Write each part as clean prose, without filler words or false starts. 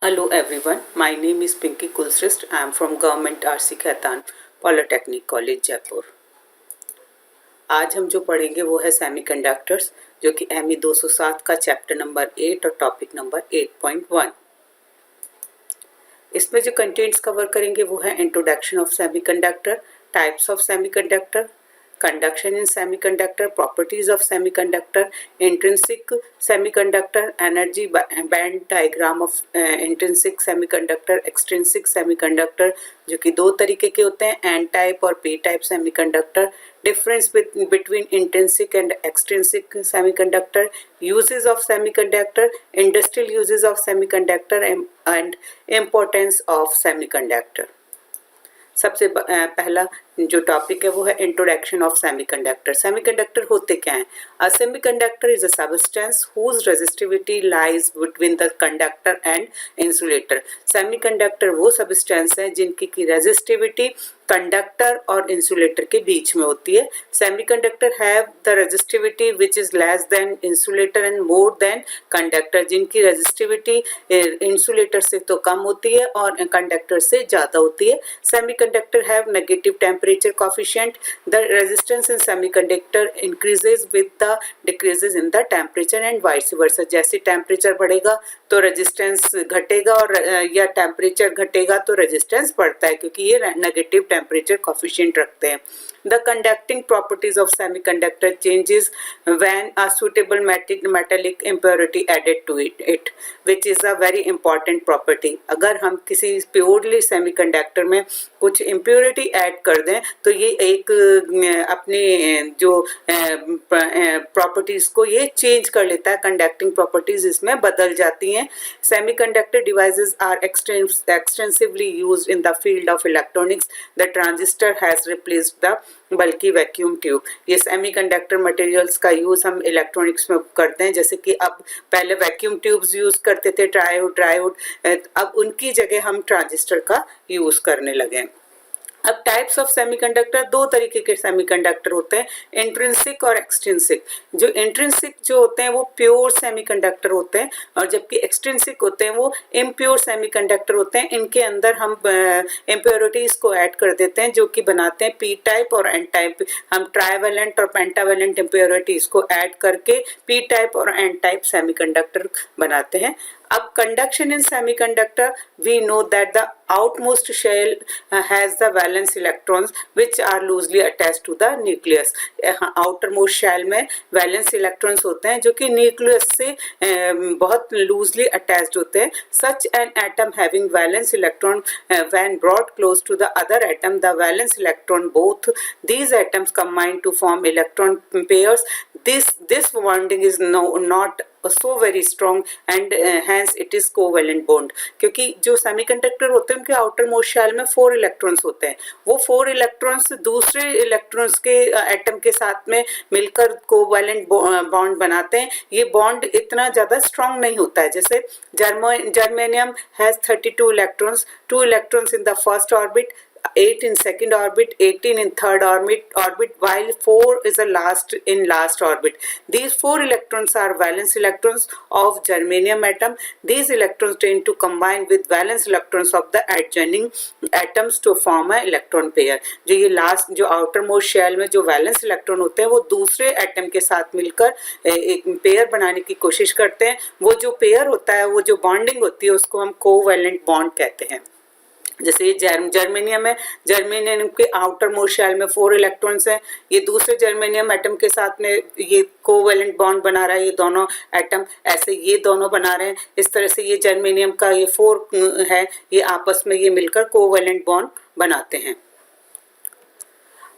Hello everyone, my name is Pinky Kulshrest. I am from Government RC Khaitan Polytechnic College Jaipur. आज हम जो पढ़ेंगे वो है सेमीकंडक्टर्स, जो कि एमई 207 का चैप्टर नंबर 8 और टॉपिक नंबर 8.1। इसमें जो कंटेंट्स कवर करेंगे वो है introduction of semiconductor, types of semiconductor, conduction in semiconductor, properties of semiconductor, intrinsic semiconductor, energy band diagram of intrinsic semiconductor, extrinsic semiconductor जो कि दो तरीके के होते हैं, n टाइप और p type semiconductor, difference between intrinsic and extrinsic semiconductor, uses of semiconductor, industrial uses of semiconductor and importance of semiconductor. सबसे पहला जो टॉपिक है वो है इंट्रोडक्शन ऑफ सेमीकंडक्टर। सेमीकंडक्टर होते क्या हैं? A semiconductor is a substance whose resistivity lies between the conductor and insulator. Semiconductor वो सब्सटेंस है जिनकी की रेजिस्टिविटी कंडक्टर और इंसुलेटर के बीच में होती है। Semiconductor have the resistivity which is less than insulator and more than conductor, जिनकी रेजिस्टिविटी इंसुलेटर से तो कम होती है और कंडक्टर से ज़्यादा होती है। Semiconductor have negative temperature coefficient. The resistance in semiconductor increases with the decreases in the temperature and vice versa. जैसे टेम्परेचर बढ़ेगा तो रेजिस्टेंस घटेगा और या टेम्परेचर घटेगा तो रेजिस्टेंस बढ़ता है, क्योंकि ये नेगेटिव टेम्परेचर कोफिशिएंट रखते हैं। The conducting properties of semiconductor changes when a suitable metallic impurity added to it, which is a very important property. अगर हम किसी प्योरली सेमीकंडक्टर में कुछ इम्प्योरिटी ऐड कर दें तो ये एक अपने जो प्रॉपर्टीज़ को ये चेंज कर लेता है, कंडक्टिंग प्रॉपर्टीज़ इसमें बदल जाती हैं। Semiconductor devices are extensively used in the field of electronics. The transistor has replaced the बल्कि वैक्यूम ट्यूब। ये सेमीकंडक्टर मटेरियल्स का यूज़ हम इलेक्ट्रॉनिक्स में करते हैं, जैसे कि अब पहले वैक्यूम ट्यूब्स यूज़ करते थे, ट्रायोड, अब उनकी जगह हम ट्रांजिस्टर का यूज़ करने लगे। अब टाइप्स ऑफ सेमीकंडक्टर, दो तरीके के सेमीकंडक्टर होते हैं, इंट्रिंसिक और एक्सट्रिंसिक। जो इंट्रिंसिक जो होते हैं वो प्योर सेमीकंडक्टर होते हैं और जबकि एक्सट्रिंसिक होते हैं वो इम्प्योर सेमीकंडक्टर होते हैं। इनके अंदर हम इम्प्योरिटीज को ऐड कर देते हैं जो कि बनाते हैं पी टाइप और एन टाइप। हम ट्राइवेलेंट और पेंटावेलेंट इम्प्योरिटीज को ऐड करके पी टाइप और एन टाइप सेमीकंडक्टर बनाते हैं। अब conduction in semiconductor, we know that the outmost shell has the valence electrons which are loosely attached to the nucleus. outermost shell में valence electrons होते हैं जो कि nucleus से बहुत loosely attached होते हैं। Such an atom having valence electron when brought close to the other atom, the valence electron, both these atoms combine to form electron pairs. This bonding is not so very strong and hence it is covalent bond। क्योंकि जो semiconductor होते हैं उनके outer most shell में 4 electrons होते हैं, वो 4 electrons दूसरे इलेक्ट्रॉन्स के एटम के साथ में मिलकर कोवैलेंट बॉन्ड बनाते हैं। ये बॉन्ड इतना ज़्यादा स्ट्रॉन्ग नहीं होता है। जैसे germanium has 32 electrons, 2 electrons in the first orbit, 8 in second orbit, 18 in third orbit, while 4 is in last orbit. These 4 electrons are valence electrons of germanium atom. These electrons tend to combine with valence electrons of the adjoining atoms to form a electron pair. जो ये last जो outer most shell में जो valence electron होते हैं वो दूसरे atom के साथ मिलकर एक पेयर बनाने की कोशिश करते हैं। वो जो पेयर होता है, वो जो बॉन्डिंग होती है, उसको हम कोवैलेंट बॉन्ड कहते हैं। जैसे ये जर्मेनियम है, जर्मेनियम के आउटर मोस्ट शेल में 4 इलेक्ट्रॉन्स हैं, ये दूसरे जर्मेनियम एटम के साथ में ये कोवैलेंट बॉन्ड बना रहा है, ये दोनों एटम ऐसे ये दोनों बना रहे हैं। इस तरह से ये जर्मेनियम का ये 4 है, ये आपस में ये मिलकर कोवैलेंट बॉन्ड बनाते हैं।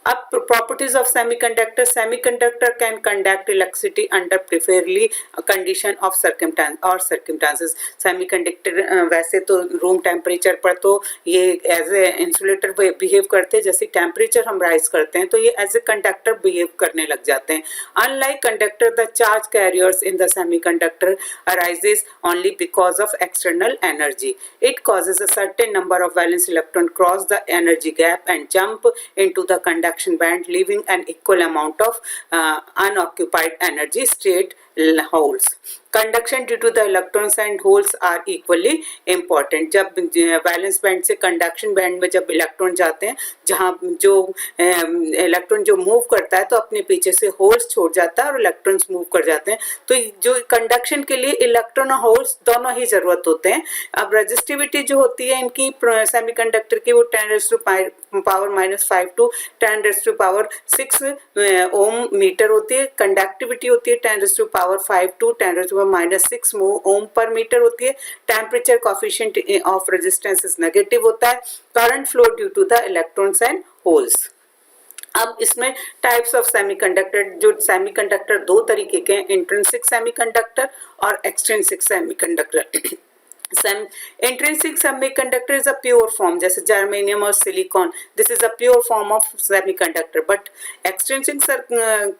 अब properties of semiconductor, semiconductor can conduct electricity under preferably a condition of circumstances। Semiconductor वैसे तो रूम टेम्परेचर पर तो ये एज ए इंसुलेटर बिहेव करते हैं, जैसे टेम्परेचर हम राइज करते हैं तो ये एज ए कंडक्टर बिहेव करने लग जाते हैं। Unlike conductor, the charge carriers in the semiconductor arises only because of external energy. It causes a certain number of valence electron cross the energy gap and jump into the conduction band, leaving an equal amount of unoccupied energy state holes. Conduction due to the electrons and holes are equally important. जब valence band से conduction band में जब electron जाते हैं, जहाँ जो electron जो move करता है तो अपने पीछे से होल्स छोड़ जाता है और इलेक्ट्रॉन्स मूव कर जाते हैं. तो जो कंडक्शन के लिए इलेक्ट्रॉन और होल्स दोनों ही जरूरत होते हैं. अब रेजिस्टिविटी जो होती है इनकी सेमीकंडक्टर की वो 10⁻⁻5 टू 10⁻6 ओम मीटर होती है. कंडक्टिविटी होती है 10⁻5 टू 10⁻6 ओम पर मीटर होती है. Temperature coefficient of resistance is negative होता है. Current flow due to the electrons and holes. अब इसमें टाइप्स ऑफ सेमीकंडक्टर, जो सेमीकंडक्टर दो तरीके के हैं, इंट्रिंसिक सेमीकंडक्टर और extrinsic semiconductor. Intrinsic semiconductor is a pure form, जैसे जर्मेनियम और silicon, this is a pure form of semiconductor. But extrinsic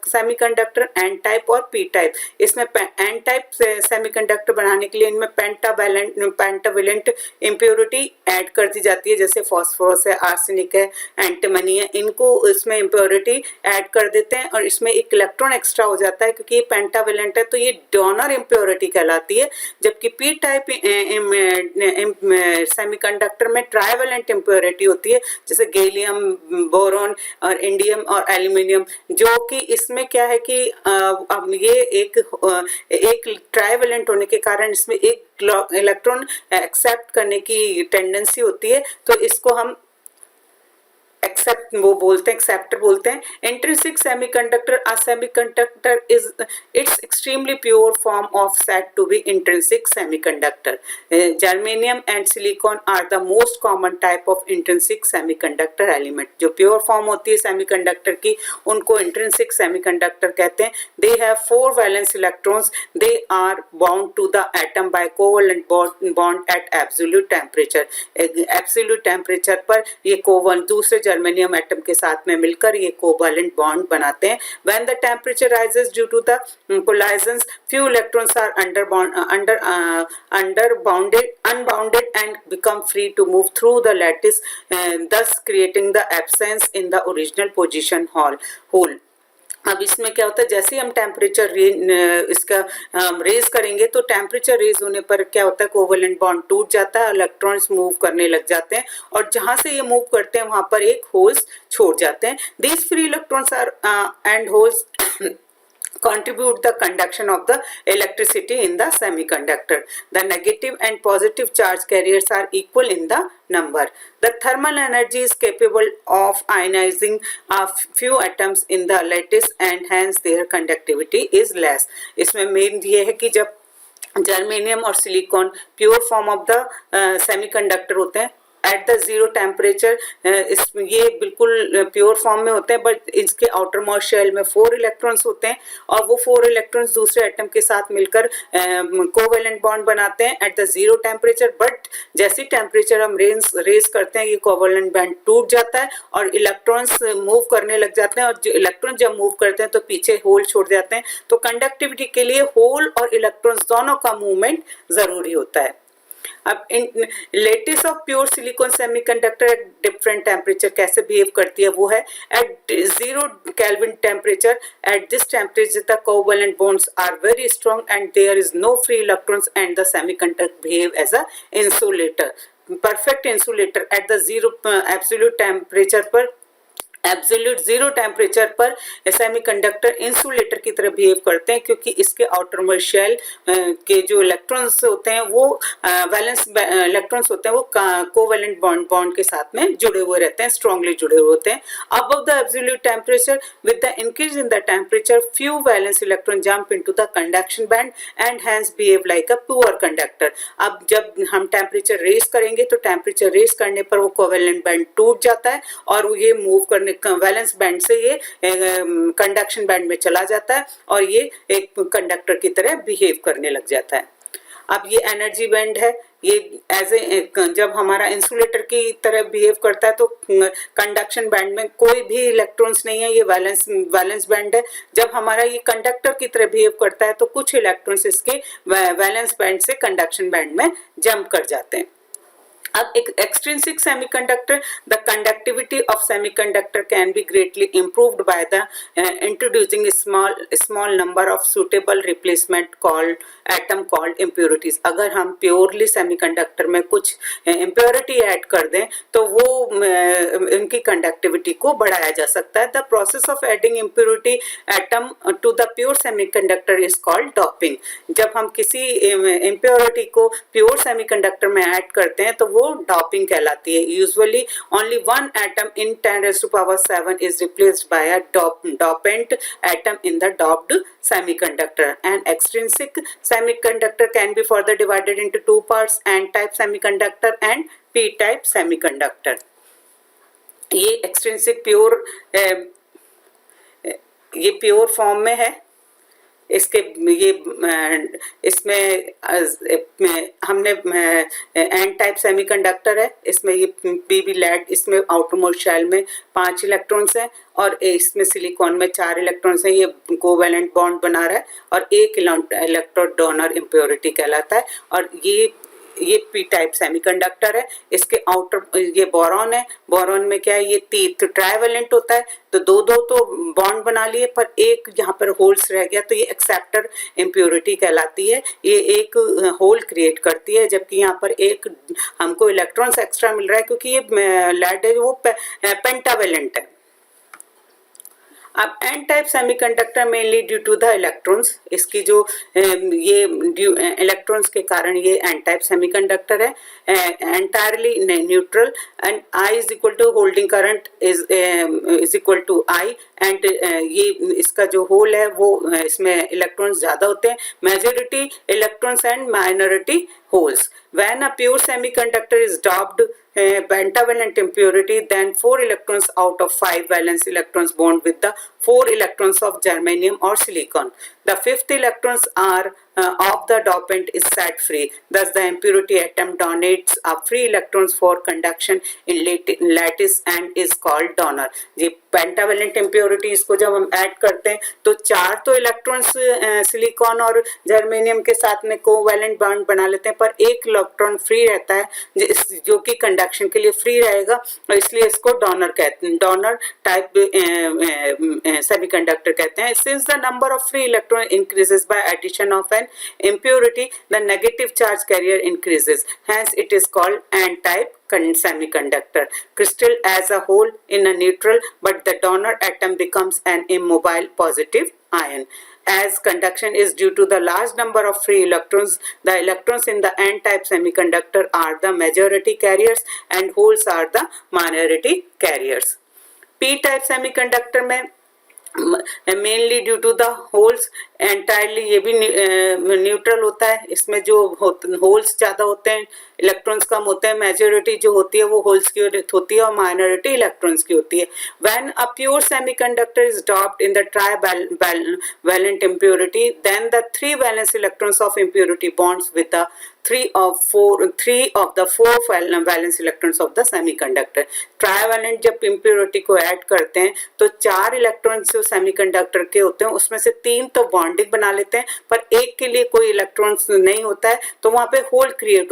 semiconductor n type और पी टाइप, इसमें एन टाइप सेमीकंडक्टर बनाने के लिए इनमें पेंटावेलेंट इम्प्योरिटी ऐड कर दी जाती है, जैसे फॉस्फोरस है, आर्सेनिक है, एंटीमनी है, इनको इसमें इम्प्योरिटी ऐड कर देते हैं और इसमें एक इलेक्ट्रॉन एक्स्ट्रा हो जाता है क्योंकि ये पेंटावेलेंट है, तो ये डोनर इम्प्योरिटी कहलाती है. जबकि पी टाइप सेमीकंडक्टर में ट्राइवेलेंट इम्प्योरिटी होती है, जैसे गैलियम, बोरॉन और इंडियम और एल्यूमिनियम, जो कि इसमें क्या है कि अब ये एक ट्राइवेलेंट होने के कारण इसमें एक इलेक्ट्रॉन एक्सेप्ट करने की टेंडेंसी होती है, तो इसको हम एक्सेप्टर बोलते हैं. Intrinsic semiconductor, a semiconductor is its extremely pure form of said to be intrinsic semiconductor. Germanium and silicon are the most common type of intrinsic semiconductor element. जो प्योर फॉर्म होती है सेमीकंडक्टर की उनको intrinsic semiconductor कहते हैं. They have 4 valence electrons. They are bound to the atom by covalent bond at absolute temperature. Absolute temperature पर ये covalent दूसरे जर्मेनियम एटम के साथ में मिलकर ये कोवलेंट बॉन्ड बनाते हैं. When the temperature rises due to the collisions, few electrons are unbounded and become free to move through the lattice, thus creating the absence in the original position hole. अब इसमें क्या होता है, जैसे ही हम temperature इसका रेज करेंगे तो टेम्परेचर रेज होने पर क्या होता है, कोवलेंट बॉन्ड टूट जाता है, इलेक्ट्रॉन्स मूव करने लग जाते हैं और जहां से ये मूव करते हैं वहां पर एक होल्स छोड़ जाते हैं. These free electrons are and holes contribute the conduction of the electricity in the semiconductor. The negative and positive charge carriers are equal in the number. The thermal energy is capable of ionizing a few atoms in the lattice and hence their conductivity is less. इसमें main ये है कि जब germanium और silicon pure form of the semiconductor होते हैं at the zero temperature, ये बिल्कुल प्योर फॉर्म में होते हैं, बट इसके आउटर मोस्ट शेल में 4 इलेक्ट्रॉन्स होते हैं और वो 4 इलेक्ट्रॉन्स दूसरे एटम के साथ मिलकर कोवेलेंट बॉन्ड बनाते हैं at the zero temperature. But जैसे टेम्परेचर हम रेज करते हैं ये कोवेलेंट बॉन्ड टूट जाता है और इलेक्ट्रॉन्स मूव करने लग जाते हैं और जो इलेक्ट्रॉन जब मूव करते हैं तो पीछे होल छोड़ जाते हैं. तो कंडक्टिविटी के लिए होल और इलेक्ट्रॉन्स दोनों का मूवमेंट जरूरी होता है. अब lattice of pure silicon semiconductor at different temperature कैसे बिहेव करती है, वो है at 0 kelvin temperature. At this temperature the covalent bonds are very strong and there is no free electrons and the semiconductor behave as a insulator, perfect insulator. At the 0 absolute temperature पर, absolute 0 temperature पर semiconductor insulator की तरह behave करते हैं क्योंकि इसके outer shell के जो इलेक्ट्रॉन्स होते हैं वो वैलेंस इलेक्ट्रॉन्स होते हैं वो कोवेलेंट बॉन्ड के साथ में जुड़े हुए रहते हैं, स्ट्रांगली जुड़े हुए होते हैं. Above the absolute temperature with the increase in the temperature few valence electron jump into the conduction band and hence behave like a poor conductor. अब जब हम टेम्परेचर रेज करेंगे तो टेम्परेचर रेज करने पर वो कोवेलेंट बैंड टूट जाता है और ये मूव करने वैलेंस बैंड से ये कंडक्शन बैंड में चला जाता है और ये एक कंडक्टर की तरह बिहेव करने लग जाता है. अब ये एनर्जी बैंड है, ये एज ए जब हमारा इंसुलेटर की तरह बिहेव करता है तो कंडक्शन बैंड में कोई भी इलेक्ट्रॉन्स नहीं है, ये वैलेंस बैंड है. जब हमारा ये कंडक्टर की तरह बिहेव करता है तो कुछ इलेक्ट्रॉन्स इसके वैलेंस बैंड से कंडक्शन बैंड में जंप कर जाते हैं. अब एक extrinsic semiconductor, the conductivity of semiconductor can be greatly improved by the introducing a small number of suitable replacement called atom called impurities. अगर हम purely semiconductor में कुछ impurity add कर दें तो वो इनकी conductivity को बढ़ाया जा सकता है. The process of adding impurity atom to the pure semiconductor is called doping. जब हम किसी impurity को pure semiconductor में add करते हैं तो वो doping कहलाती है. Usually only one atom in 10⁻⁷ is replaced by a dopant atom in the doped semiconductor. An extrinsic semiconductor can be further divided into two parts, N-type semiconductor and P-type semiconductor. ये extrinsic pure ये pure form में है. इसके ये इसमें हमने N type semiconductor है. इसमें ये पीबी लैड, इसमें आउटरमोस्ट शेल में 5 इलेक्ट्रॉन्स हैं और इसमें सिलिकॉन में 4 इलेक्ट्रॉन्स हैं. ये कोवैलेंट बॉन्ड बना रहा है और एक इलेक्ट्रॉन डोनर इम्प्योरिटी कहलाता है. और ये पी टाइप सेमीकंडक्टर है. इसके आउटर ये बोरॉन है. बोरॉन में क्या है, ये तो ट्राइवेलेंट होता है तो दो तो बॉन्ड बना लिए पर एक यहाँ पर होल्स रह गया तो ये एक्सेप्टर इम्प्योरिटी कहलाती है. ये एक होल क्रिएट करती है जबकि यहाँ पर एक हमको इलेक्ट्रॉन्स एक्स्ट्रा मिल रहा है क्योंकि ये लैड है वो पेंटावेलेंट है. अब n type semiconductor mainly due to the electrons, इसकी जो ये इलेक्ट्रॉन्स के कारण ये एन टाइप सेमीकंडक्टर है. Entirely neutral and I is equal to holding current is equal to I. And ये इसका जो होल है वो इसमें इलेक्ट्रॉन्स ज़्यादा होते हैं. Majority electrons and minority holes. When a pure semiconductor is doped pentavalent impurity, then 4 electrons out of 5 valence electrons bond with the 4 electrons of germanium or silicon. The 5th electrons are of the dopant is set free. Thus the impurity atom donates a free electrons for conduction in lattice and is called donor. ये pentavalent impurities को जब हम add करते हैं तो 4 तो electrons silicon और germanium के साथ में कोवैलेंट बॉन्ड बना लेते हैं पर एक इलेक्ट्रॉन फ्री रहता है जो कि कंडक्शन के लिए फ्री रहेगा और इसलिए इसको डोनर कहते हैं. डोनर टाइप सेमीकंडक्टर कहते हैं. Since the number of free electron increases by addition of an impurity, the negative charge carrier increases. Hence, it is called N-type semiconductor. Crystal as a whole in a neutral, but the donor atom becomes an immobile positive ion. As conduction is due to the large number of free electrons, the electrons in the N-type semiconductor are the majority carriers and holes are the minority carriers. P-type semiconductor में mainly due to the holes entirely ये भी neutral होता है. इसमें जो holes ज़्यादा होते हैं इलेक्ट्रॉन्स कम होते हैं. मेजॉरिटी जो होती है वो होल्स की होती है और माइनॉरिटी इलेक्ट्रॉन्स की होती है. When a pure semiconductor is doped in the trivalent impurity then the 3 valence electrons of impurity bonds with the 3 of the 4 valence electrons of the semiconductor. Trivalent जब इम्प्योरिटी को add करते हैं तो 4 electrons जो semiconductor के होते हैं उसमें से 3 तो बॉन्डिंग बना लेते हैं पर एक के लिए कोई इलेक्ट्रॉन्स नहीं होता है तो वहाँ पे होल क्रिएट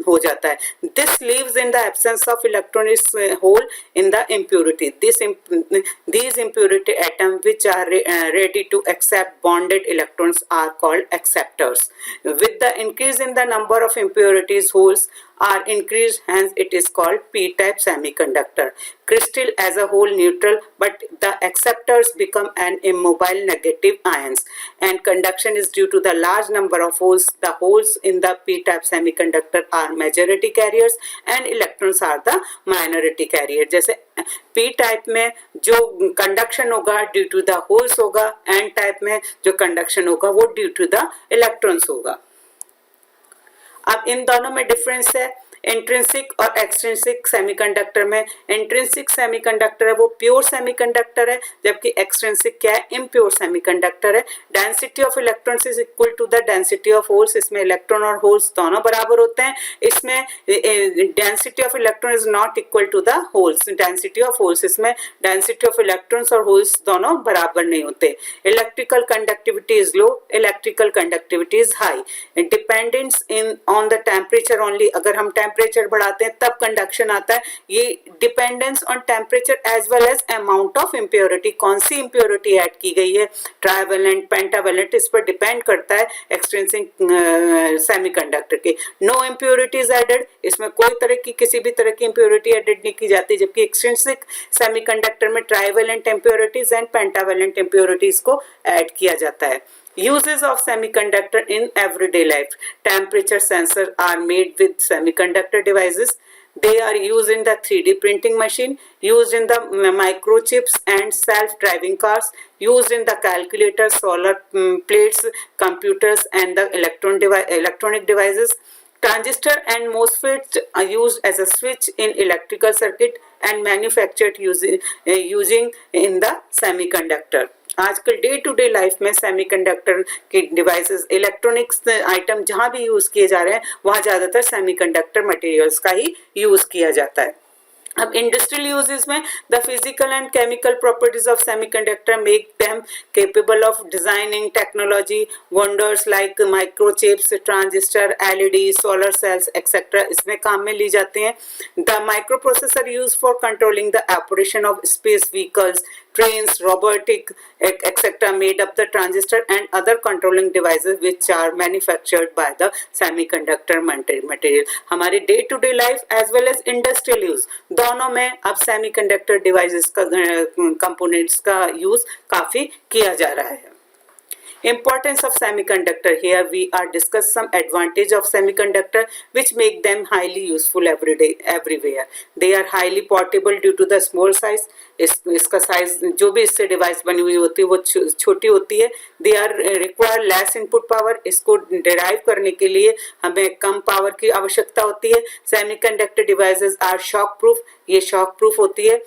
हो जाता है. This leaves in the absence of electron is hole in the impurity. These impurity atoms which are ready to accept bonded electrons are called acceptors. With the increase in the number of impurities, holes are increased, hence it is called p-type semiconductor. Crystal as a whole neutral, but the acceptors become an immobile negative ions and conduction is due to the large number of holes. The holes in the p-type semiconductor are majority carriers and electrons are the minority carrier. जैसे p type में जो conduction होगा due to the holes होगा, n type में जो conduction होगा वो due to the electrons होगा. अब इन दोनों में डिफरेंस है इंट्रिंसिक और एक्सट्रिंसिक सेमीकंडक्टर में. इंट्रिंसिक सेमीकंडक्टर है वो प्योर सेमीकंडक्टर है जबकि एक्सट्रिंसिक क्या है, इम्प्योर सेमीकंडक्टर है. Density of electrons is equal to the density of holes. इसमें इलेक्ट्रॉन और होल्स दोनों बराबर होते हैं. इसमें density of electron is not equal to the holes density of holes. इसमें डेंसिटी ऑफ इलेक्ट्रॉन्स और होल्स दोनों बराबर नहीं होते. Electrical conductivity is low, electrical conductivity is high. Dependence in on the temperature only, अगर हम टेम्परेचर बढ़ाते हैं तब कंडक्शन आता है. ये dependence on temperature as well as amount of impurity, कौन सी इम्प्योरिटी ऐड की गई है, ट्राइवेलेंट पेंटावेलेंट, इस पर डिपेंड करता है एक्सट्रिंसिक सेमीकंडक्टर के. नो इम्प्योरिटीज एडेड, इसमें कोई तरह की किसी भी तरह की इम्प्योरिटी एडेड नहीं की जाती, जबकि एक्सट्रिंसिक सेमीकंडक्टर में trivalent impurities and pentavalent impurities को ऐड किया जाता है. Uses of semiconductor in everyday life. Temperature sensors are made with semiconductor devices. They are used in the 3D printing machine, used in the microchips and self-driving cars, used in the calculator, solar plates, computers, and the electronic devices. Transistor and MOSFETs are used as a switch in electrical circuit and manufactured using in the semiconductor. आजकल day to day life में semiconductor के devices, electronics item जहां भी use किए जा रहे हैं वहां ज्यादातर सेमीकंडक्टर मटेरियल्स का ही यूज किया जाता है. अब इंडस्ट्रियल यूजेस में the physical and chemical properties of semiconductor make them capable of designing technology wonders like microchips, transistor, LED, solar cells etcetera इसमें काम में ली जाते हैं. The micro processor use for controlling the operation of space vehicles, trains, robotic, etc. made up the transistor and other controlling devices which are manufactured by the semiconductor material. हमारे day to day life as well as industrial use दोनों में अब semiconductor devices का components का use काफी किया जा रहा है. Importance of semiconductor. Here we are discuss some advantage of semiconductor which make them highly useful everywhere. They are highly portable due to the small size. इसका साइज जो भी इससे डिवाइस बनी हुई होती है वो छोटी होती है. They are require less input power. इसको डिराइव करने के लिए हमें कम पावर की आवश्यकता होती है. Semiconductor devices are shock proof. ये shock proof होती है.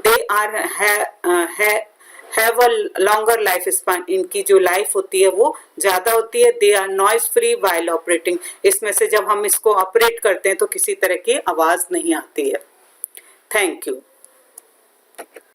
They are have a longer life span, इनकी जो लाइफ होती है वो ज़्यादा होती है. They are noise free while operating, इसमें से जब हम इसको ऑपरेट करते हैं तो किसी तरह की आवाज़ नहीं आती है. Thank you.